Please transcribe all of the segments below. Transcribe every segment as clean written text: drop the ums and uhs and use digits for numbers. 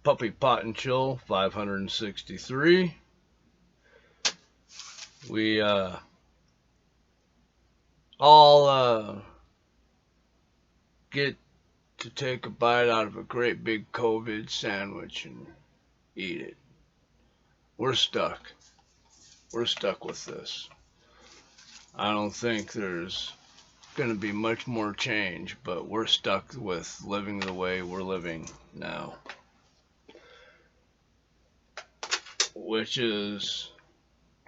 Puppy Pot and Chill 563. We all get to take a bite out of a great big COVID sandwich and eat it. We're stuck. We're stuck with this. I don't think there's going to be much more change, but we're stuck with living the way we're living now, which is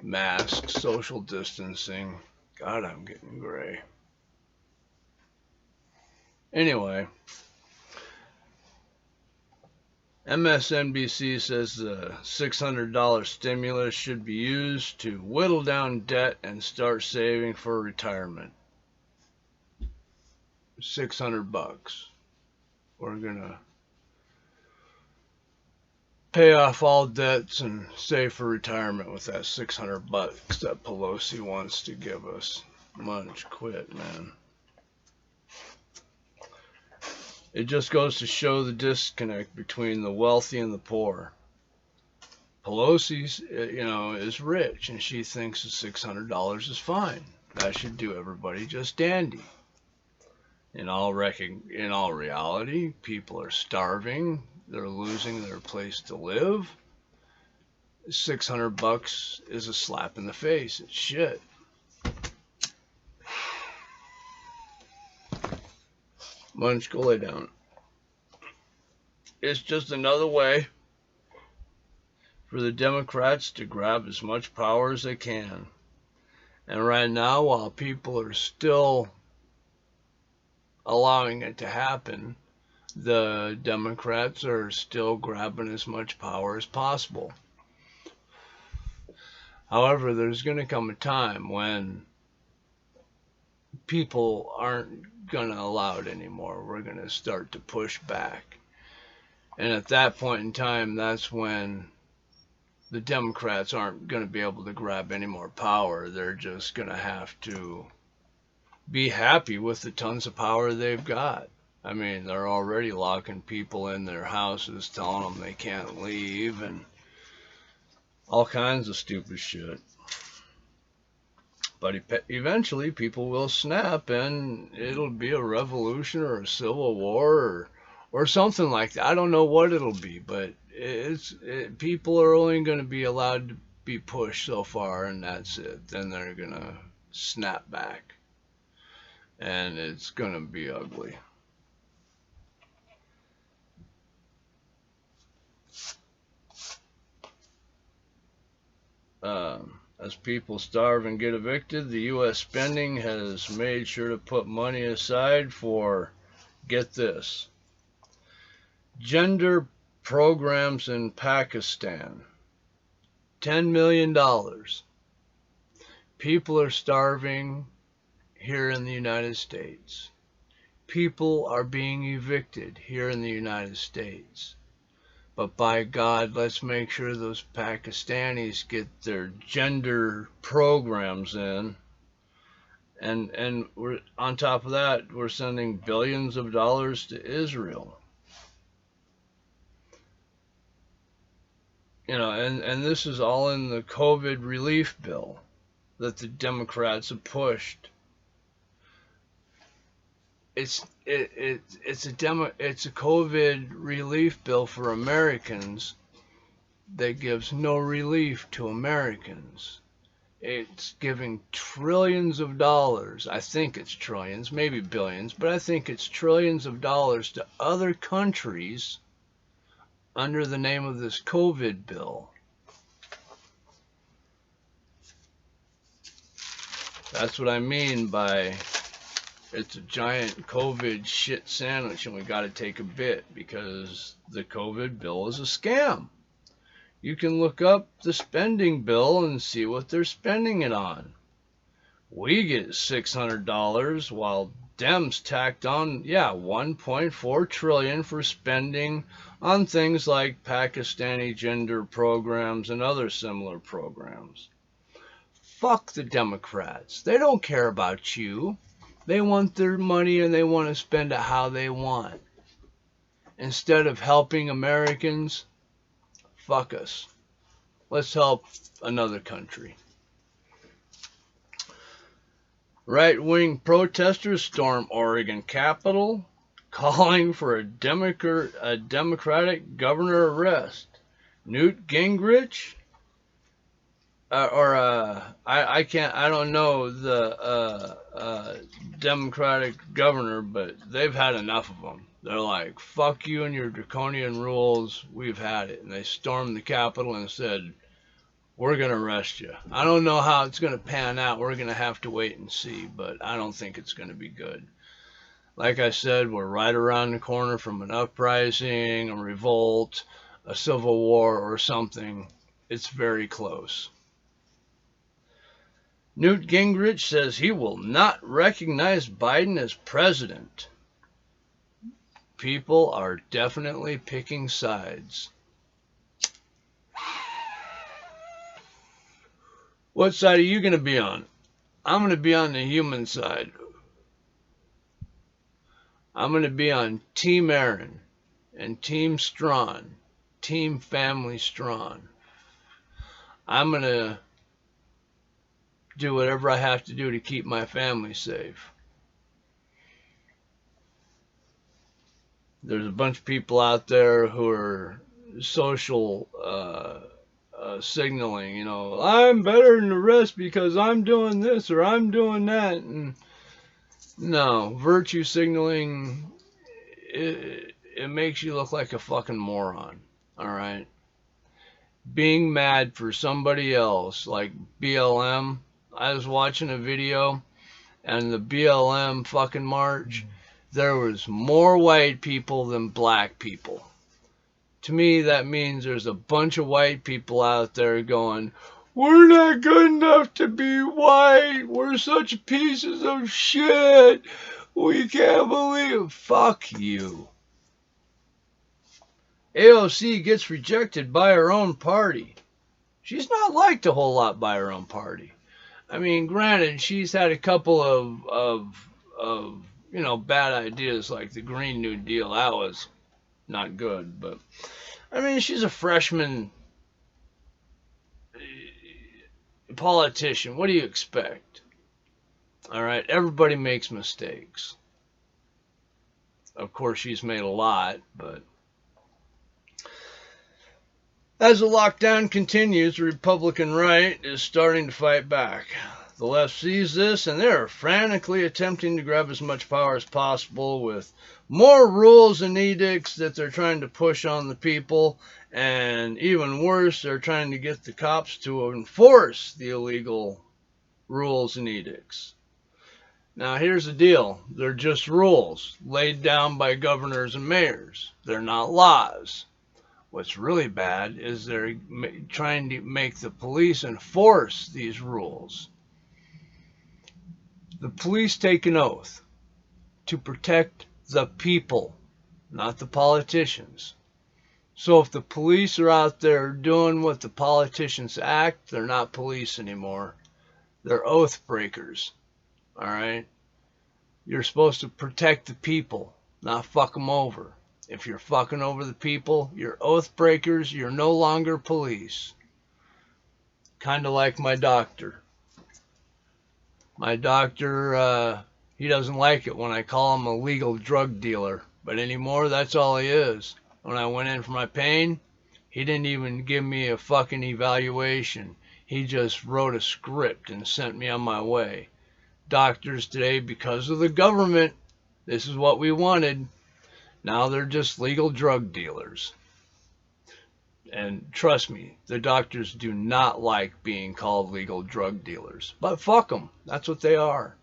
masks, social distancing. God, I'm getting gray. Anyway, MSNBC says the $600 stimulus should be used to whittle down debt and start saving for retirement. $600. We're gonna pay off all debts and save for retirement with that $600 that Pelosi wants to give us. Munch, quit, man. It just goes to show the disconnect between the wealthy and the poor. Pelosi's, is rich, and she thinks the $600 is fine. That should do everybody just dandy. In all reality, people are starving. They're losing their place to live. $600 is a slap in the face. It's shit. Munch, go lay down. It's just another way for the Democrats to grab as much power as they can. And right now, while people are still allowing it to happen, the Democrats are still grabbing as much power as possible. However, there's going to come a time when people aren't going to allow it anymore. We're going to start to push back. And at that point in time, that's when the Democrats aren't going to be able to grab any more power. They're just going to have to be happy with the tons of power they've got. I mean, they're already locking people in their houses, telling them they can't leave, and all kinds of stupid shit. But eventually people will snap, and it'll be a revolution or a civil war or something like that. I don't know what it'll be, but people are only going to be allowed to be pushed so far, and that's it. Then they're going to snap back, and it's going to be ugly. As people starve and get evicted, the U.S. spending has made sure to put money aside for, get this, gender programs in Pakistan. $10 million. People are starving here in the United States. People are being evicted here in the United States. But by God, let's make sure those Pakistanis get their gender programs in. And we're on top of that, we're sending billions of dollars to Israel. And this is all in the COVID relief bill that the Democrats have pushed. It's a COVID relief bill for Americans that gives no relief to Americans. It's giving trillions of dollars. I think it's trillions, maybe billions, but I think it's trillions of dollars to other countries under the name of this COVID bill. That's what I mean by it's a giant COVID shit sandwich, and we got to take a bit because the COVID bill is a scam. You can look up the spending bill and see what they're spending it on. We get $600 while Dems tacked on, $1.4 trillion for spending on things like Pakistani gender programs and other similar programs. Fuck the Democrats. They don't care about you. They want their money and they want to spend it how they want. instead of helping Americans, fuck us. Let's help another country. Right-wing protesters storm Oregon Capitol, calling for a Democratic governor arrest. Newt Gingrich, I don't know the Democratic governor, but they've had enough of them. They're like, fuck you and your draconian rules, we've had it. And they stormed the Capitol and said, we're going to arrest you. I don't know how it's going to pan out. We're going to have to wait and see, but I don't think it's going to be good. Like I said, we're right around the corner from an uprising, a revolt, a civil war, or something. It's very close. Newt Gingrich says he will not recognize Biden as president. People are definitely picking sides. What side are you going to be on? I'm going to be on the human side. I'm going to be on Team Aaron and Team Strawn, Team Family Strawn. I'm going to do whatever I have to do to keep my family safe. There's a bunch of people out there who are social signaling, you know, I'm better than the rest because I'm doing this or I'm doing that. And no, virtue signaling, it makes you look like a fucking moron, all right? Being mad for somebody else, like BLM. I was watching a video, and the BLM fucking march, there was more white people than black people. To me, that means there's a bunch of white people out there going, we're not good enough to be white. We're such pieces of shit. We can't believe it. Fuck you. AOC gets rejected by her own party. She's not liked a whole lot by her own party. I mean, granted, she's had a couple of you know, bad ideas like the Green New Deal. That was not good, but I mean, she's a freshman politician. What do you expect? All right, everybody makes mistakes. Of course, she's made a lot, but as the lockdown continues, the Republican right is starting to fight back. The left sees this, and they're frantically attempting to grab as much power as possible with more rules and edicts that they're trying to push on the people. And even worse, they're trying to get the cops to enforce the illegal rules and edicts. Now, here's the deal. They're just rules laid down by governors and mayors. They're not laws. What's really bad is they're trying to make the police enforce these rules. The police take an oath to protect the people, not the politicians. So if the police are out there doing what the politicians act, they're not police anymore. They're oath breakers. All right? You're supposed to protect the people, not fuck them over. If you're fucking over the people, you're oath breakers, you're no longer police. Kind of like my doctor. My doctor, he doesn't like it when I call him a legal drug dealer. But anymore, that's all he is. When I went in for my pain, he didn't even give me a fucking evaluation. He just wrote a script and sent me on my way. Doctors today, because of the government, this is what we wanted. Now they're just legal drug dealers. And trust me, the doctors do not like being called legal drug dealers. But fuck them. That's what they are.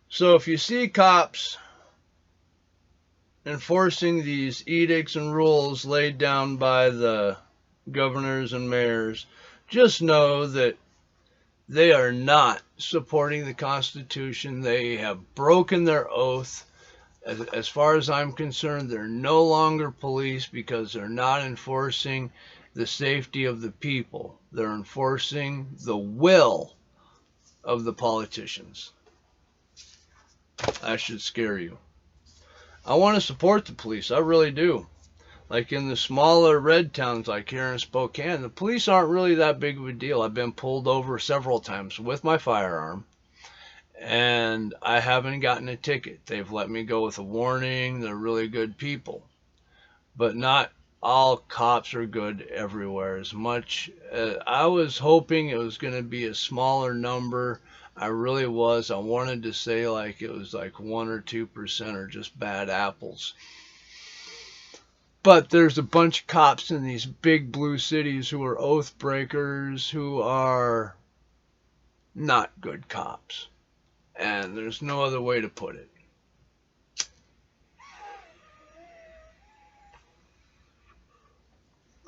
So if you see cops enforcing these edicts and rules laid down by the governors and mayors, just know that they are not supporting the Constitution. They have broken their oath. As far as I'm concerned, they're no longer police because they're not enforcing the safety of the people. They're enforcing the will of the politicians. That should scare you. I want to support the police. I really do. Like in the smaller red towns like here in Spokane, the police aren't really that big of a deal. I've been pulled over several times with my firearm, and I haven't gotten a ticket. They've let me go with a warning. They're really good people. But not all cops are good everywhere. As much I was hoping it was going to be a smaller number. I really was. I wanted to say like it was like 1 or 2% are just bad apples. But there's a bunch of cops in these big blue cities who are oath breakers, who are not good cops. And there's no other way to put it.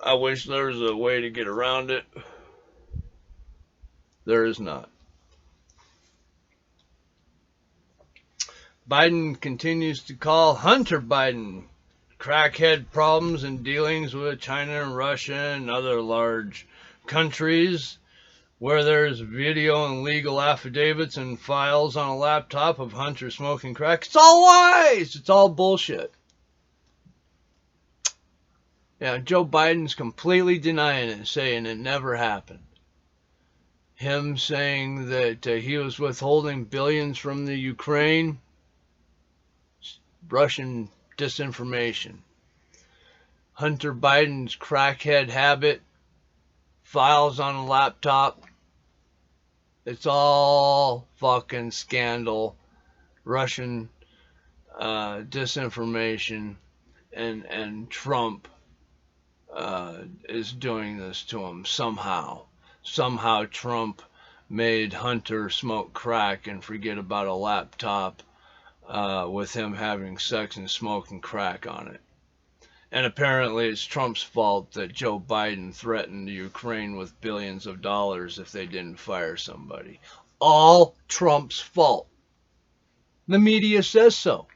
I wish there was a way to get around it. There is not. Biden continues to call Hunter Biden crackhead problems and dealings with China and Russia and other large countries where there's video and legal affidavits and files on a laptop of Hunter smoking crack. It's all lies! It's all bullshit. Yeah, Joe Biden's completely denying it, saying it never happened. Him saying that he was withholding billions from the Ukraine, Russian disinformation. Hunter Biden's crackhead habit, files on a laptop, it's all fucking scandal, Russian disinformation, and Trump is doing this to him somehow. Somehow Trump made Hunter smoke crack and forget about a laptop with him having sex and smoking crack on it. And apparently it's Trump's fault that Joe Biden threatened Ukraine with billions of dollars if they didn't fire somebody. All Trump's fault. The media says so.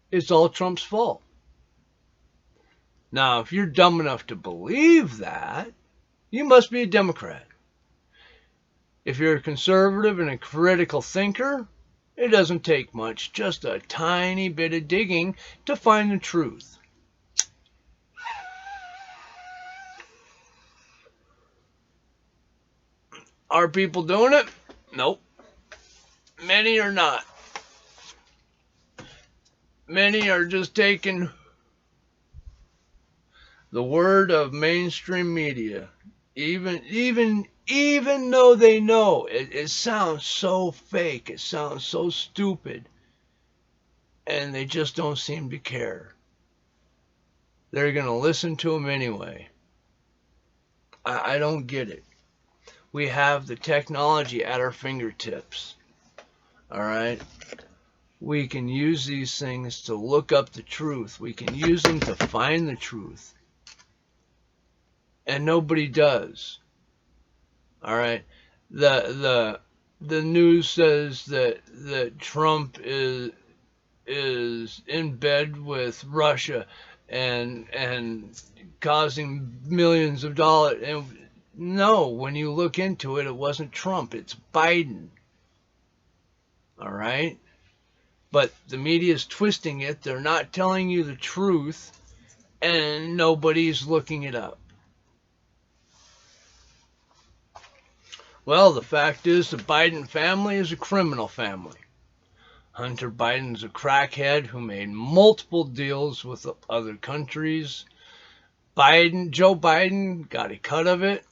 It's all Trump's fault. Now, if you're dumb enough to believe that, you must be a Democrat. If you're a conservative and a critical thinker, it doesn't take much, just a tiny bit of digging to find the truth. Are people doing it? Nope. Many are not. Many are just taking the word of mainstream media, even though they know it sounds so fake, it sounds so stupid, and they just don't seem to care. They're going to listen to them anyway. I don't get it. We have the technology at our fingertips. All right? We can use these things to look up the truth. We can use them to find the truth. And nobody does. All right? The news says that Trump is in bed with Russia and causing millions of dollars. And no, when you look into it, it wasn't Trump, it's Biden. All right? But the media is twisting it. They're not telling you the truth, and nobody's looking it up. Well, the fact is the Biden family is a criminal family. Hunter Biden's a crackhead who made multiple deals with other countries. Joe Biden got a cut of it.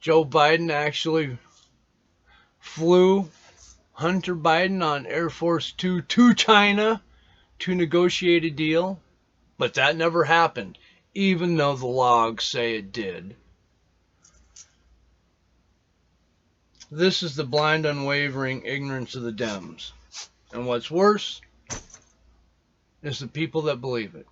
Joe Biden actually flew Hunter Biden on Air Force 2 to China to negotiate a deal, but that never happened, even though the logs say it did. This is the blind, unwavering ignorance of the Dems. And what's worse is the people that believe it.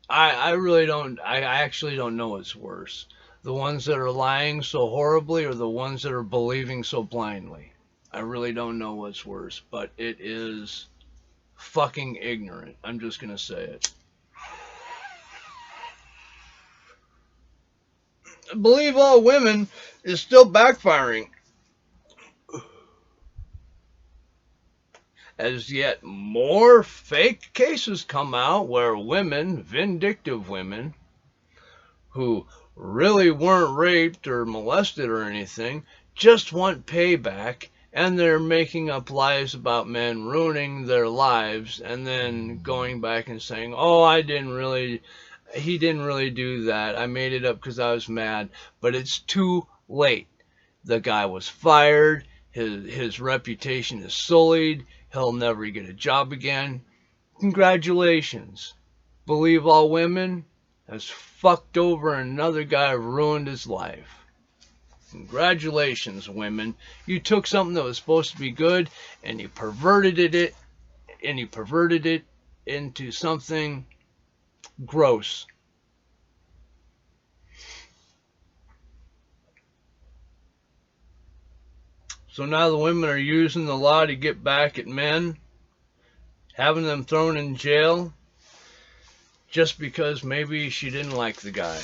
I actually don't know what's worse. The ones that are lying so horribly or the ones that are believing so blindly. I really don't know what's worse, but it is fucking ignorant. I'm just going to say it. Believe all women is still backfiring. as yet more fake cases come out where women, vindictive women, who really weren't raped or molested or anything, just want payback, and they're making up lies about men ruining their lives and then going back and saying, oh, he didn't really do that. I made it up because I was mad. But it's too late. The guy was fired. His reputation is sullied. He'll never get a job again. Congratulations. Believe All Women has fucked over another guy who ruined his life. Congratulations, women. You took something that was supposed to be good and you perverted it into something gross. So now the women are using the law to get back at men, having them thrown in jail just because maybe she didn't like the guy,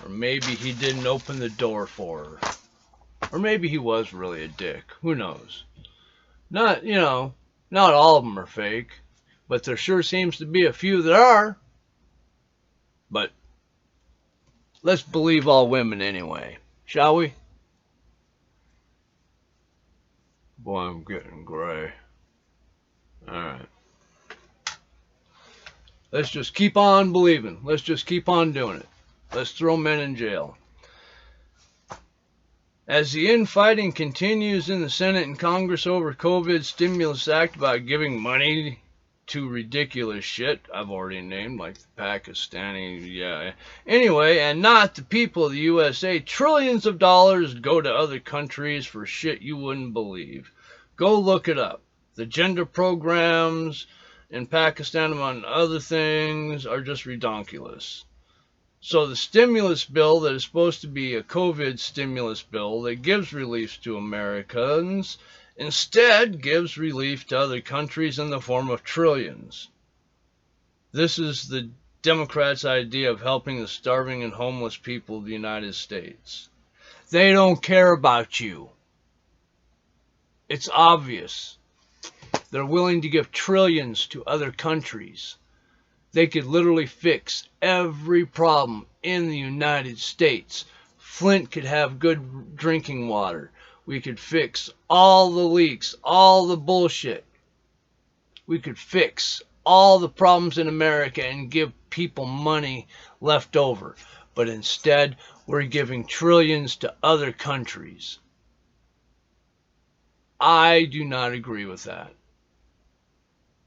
or maybe he didn't open the door for her, or maybe he was really a dick. Who knows? Not all of them are fake, but there sure seems to be a few that are. But let's believe all women anyway, shall we? Boy, I'm getting gray. Alright. Let's just keep on believing. Let's just keep on doing it. Let's throw men in jail. As the infighting continues in the Senate and Congress over COVID stimulus act about giving money to ridiculous shit I've already named, like the Pakistani, yeah. Anyway, and not the people of the USA, trillions of dollars go to other countries for shit you wouldn't believe. Go look it up. The gender programs in Pakistan, among other things, are just redonkulous. So the stimulus bill that is supposed to be a COVID stimulus bill that gives relief to Americans instead gives relief to other countries in the form of trillions. This is the Democrats' idea of helping the starving and homeless people of the United States. They don't care about you. It's obvious. They're willing to give trillions to other countries. They could literally fix every problem in the United States. Flint could have good drinking water. We could fix all the leaks, all the bullshit. We could fix all the problems in America and give people money left over. But instead, we're giving trillions to other countries. I do not agree with that.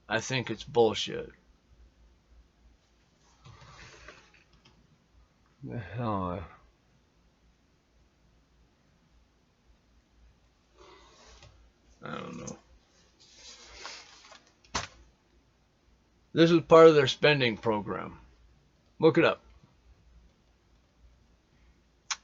I think it's bullshit. The hell? I don't know. This is part of their spending program. Look it up.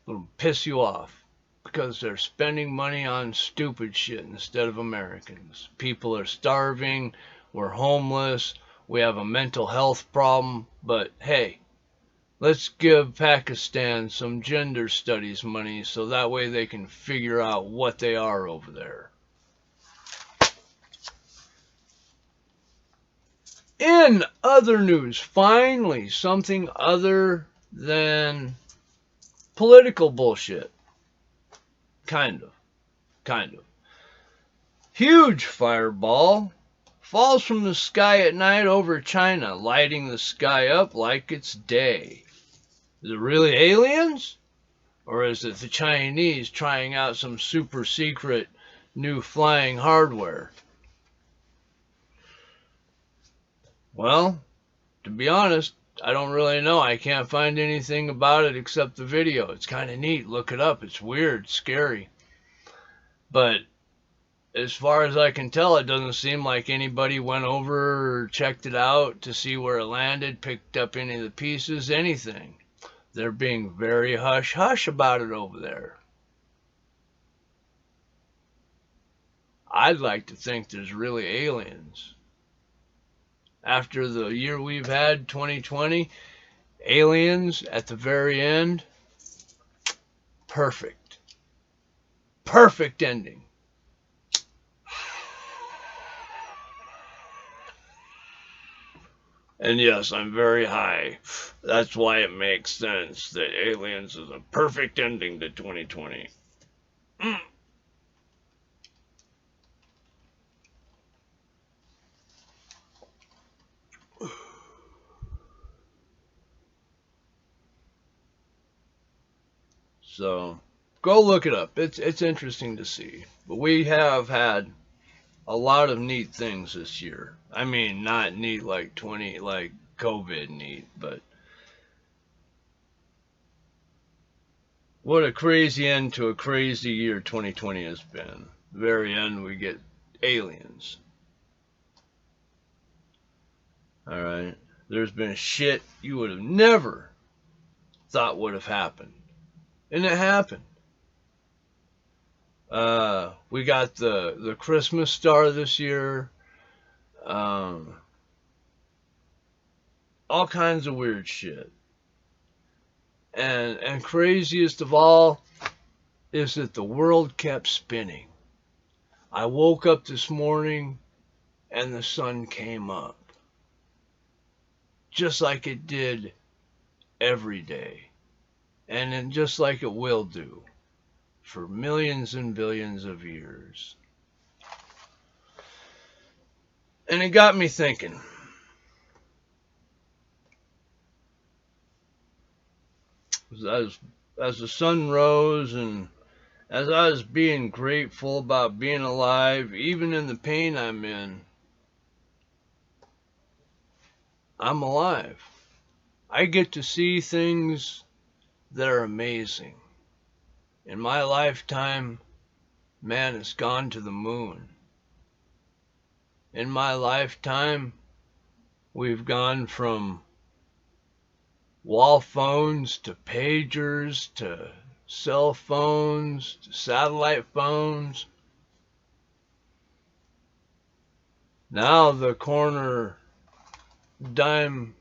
It'll piss you off because they're spending money on stupid shit instead of Americans. People are starving. We're homeless. We have a mental health problem. But hey, let's give Pakistan some gender studies money so that way they can figure out what they are over there. In other news, finally, something other than political bullshit. Kind of. Huge fireball falls from the sky at night over China, lighting the sky up like it's day. Is it really aliens? Or is it the Chinese trying out some super secret new flying hardware? Well, to be honest, I don't really know. I can't find anything about it except the video. It's kind of neat. Look it up. It's weird, scary. But as far as I can tell, it doesn't seem like anybody went over or checked it out to see where it landed, picked up any of the pieces, anything. They're being very hush-hush about it over there. I'd like to think there's really aliens. After the year we've had, 2020, aliens at the very end, perfect. Perfect ending. And yes, I'm very high. That's why it makes sense that Aliens is a perfect ending to 2020. Mm. So go look it up. It's interesting to see. But we have had a lot of neat things this year. I mean, not neat like 20 like COVID neat, but what a crazy end to a crazy year 2020 has been. The very end we get aliens. All right. There's been shit you would have never thought would have happened. And it happened. We got the Christmas star this year. Um, all kinds of weird shit. And craziest of all is that the world kept spinning. I woke up this morning and the sun came up. Just like it did every day. And then just like it will do for millions and billions of years. And it got me thinking. As the sun rose and as I was being grateful about being alive, even in the pain I'm in, I'm alive. I get to see things that are amazing. In my lifetime, man has gone to the moon. In my lifetime, we've gone from wall phones to pagers to cell phones to satellite phones. Now the corner dime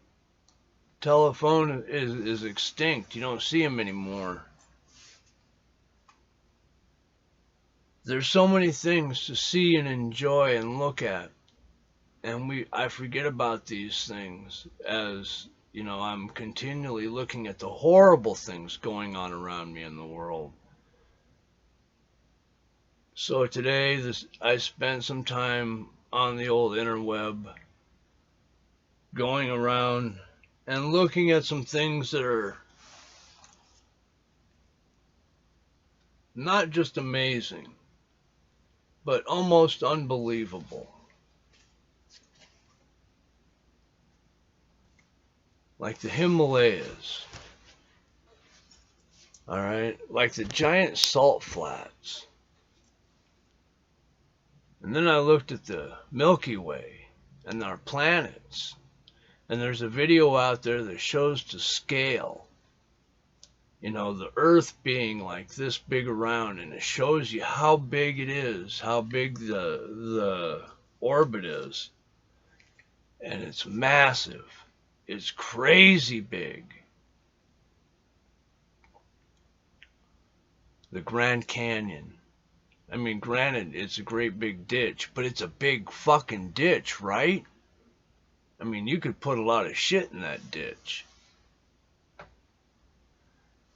telephone is extinct. You don't see them anymore. There's so many things to see and enjoy and look at. And I forget about these things as, I'm continually looking at the horrible things going on around me in the world. So today I spent some time on the old interweb going around and looking at some things that are not just amazing, but almost unbelievable. Like the Himalayas. All right? Like the giant salt flats. And then I looked at the Milky Way and our planets. And there's a video out there that shows to scale. The Earth being like this big around, and it shows you how big it is, how big the orbit is. And it's massive. It's crazy big. The Grand Canyon. I mean, granted, it's a great big ditch, but it's a big fucking ditch, right? I mean, you could put a lot of shit in that ditch.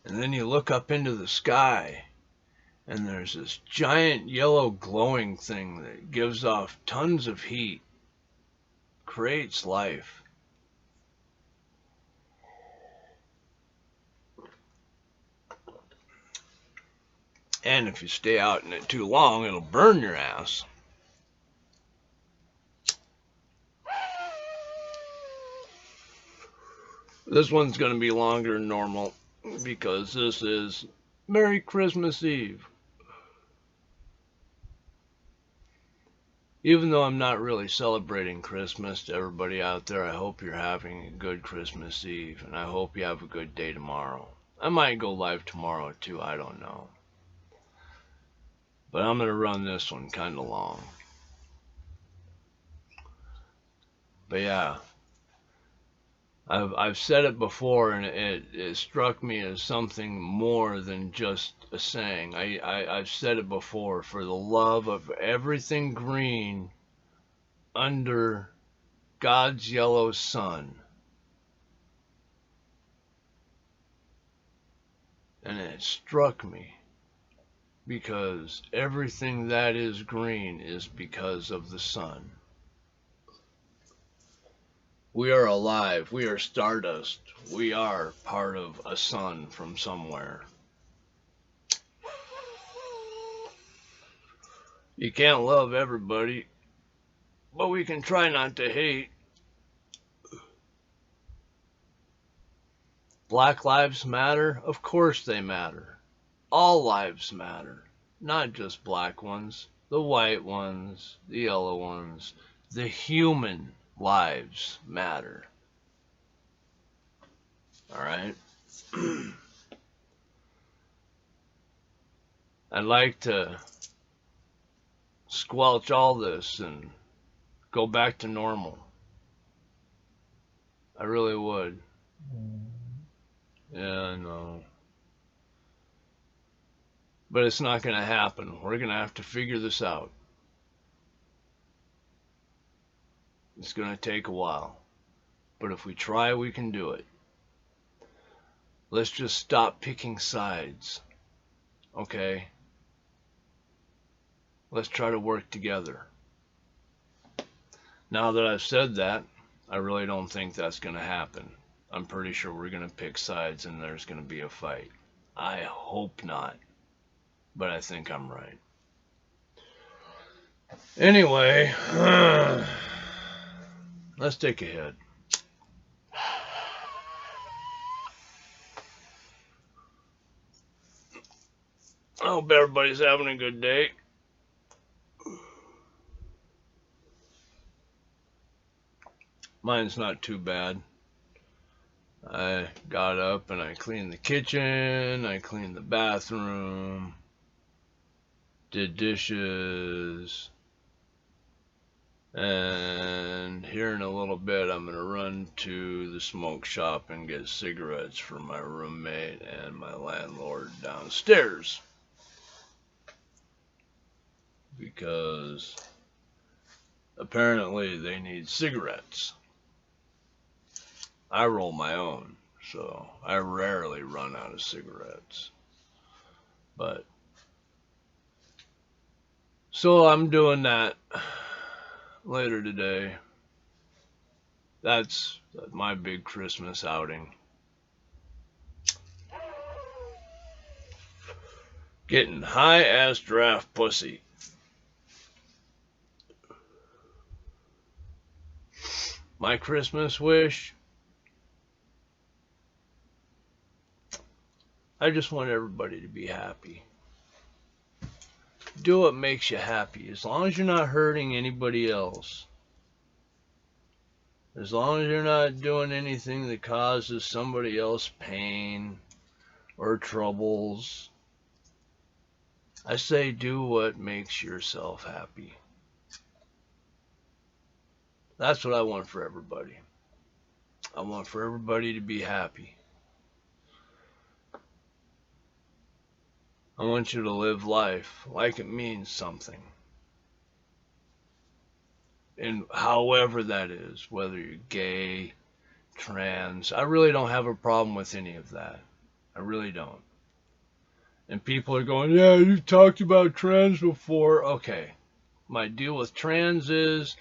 And then you look up into the sky, and there's this giant yellow glowing thing that gives off tons of heat, creates life. And if you stay out in it too long, it'll burn your ass. This one's going to be longer than normal because this is Merry Christmas Eve. Even though I'm not really celebrating Christmas, to everybody out there, I hope you're having a good Christmas Eve, and I hope you have a good day tomorrow. I might go live tomorrow too, I don't know. But I'm going to run this one kind of long. But yeah, I've said it before, and it struck me as something more than just a saying. I've said it before, for the love of everything green under God's yellow sun. And it struck me because everything that is green is because of the sun. We are alive. We are stardust. We are part of a sun from somewhere. You can't love everybody, but we can try not to hate. Black lives matter? Of course they matter. All lives matter. Not just black ones, the white ones, the yellow ones. The human lives matter. Alright? I'd like to squelch all this and go back to normal. I really would. Yeah, I know. But it's not going to happen. We're going to have to figure this out. It's going to take a while. But if we try, we can do it. Let's just stop picking sides. Okay? Let's try to work together. Now that I've said that, I really don't think that's going to happen. I'm pretty sure we're going to pick sides and there's going to be a fight. I hope not. But I think I'm right. Anyway, let's take a hit. I hope everybody's having a good day. Mine's not too bad. I got up and I cleaned the kitchen, I cleaned the bathroom, did dishes, and here in a little bit I'm going to run to the smoke shop and get cigarettes for my roommate and my landlord downstairs. Because apparently they need cigarettes. I roll my own, so I rarely run out of cigarettes. But so I'm doing that later today. That's my big Christmas outing. Getting high as giraffe pussy. My Christmas wish? I just want everybody to be happy. Do what makes you happy, as long as you're not hurting anybody else. As long as you're not doing anything that causes somebody else pain or troubles. I say do what makes yourself happy. That's what I want for everybody. I want for everybody to be happy. I want you to live life like it means something. And however that is, whether you're gay, trans, I really don't have a problem with any of that. I really don't. And people are going, yeah, you've talked about trans before. Okay. My deal with trans is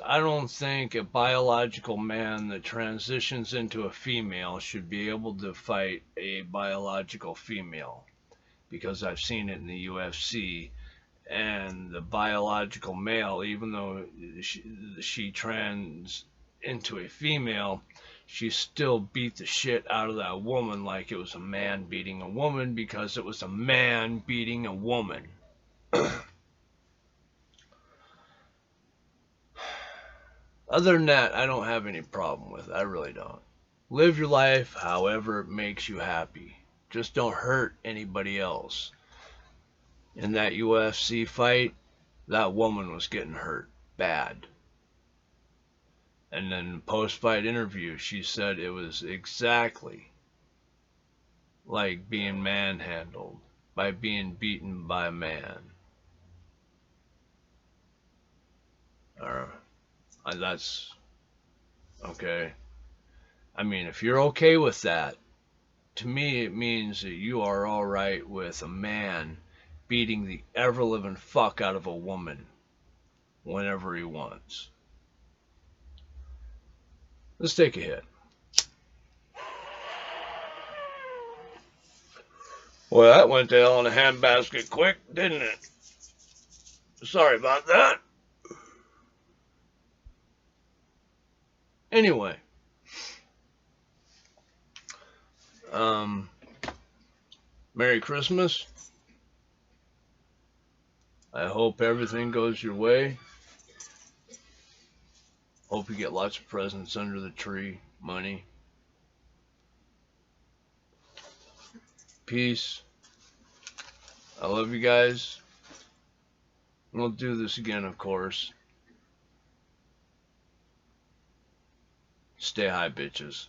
I don't think a biological man that transitions into a female should be able to fight a biological female. Because I've seen it in the UFC, and the biological male, even though she trans into a female, she still beat the shit out of that woman like it was a man beating a woman, because it was a man beating a woman. Other than that, I don't have any problem with it. I really don't. Live your life however it makes you happy. Just don't hurt anybody else. In that UFC fight, that woman was getting hurt bad. And then post-fight interview, she said it was exactly like being manhandled by being beaten by a man. That's okay. I mean, if you're okay with that, to me it means that you are all right with a man beating the ever living fuck out of a woman whenever he wants. Let's take a hit. Well, that went to hell in a handbasket quick, didn't it? Sorry about that. Anyway, um, Merry Christmas. I hope everything goes your way. Hope you get lots of presents under the tree, money, peace. I love you guys. We'll do this again, of course. Stay high, bitches.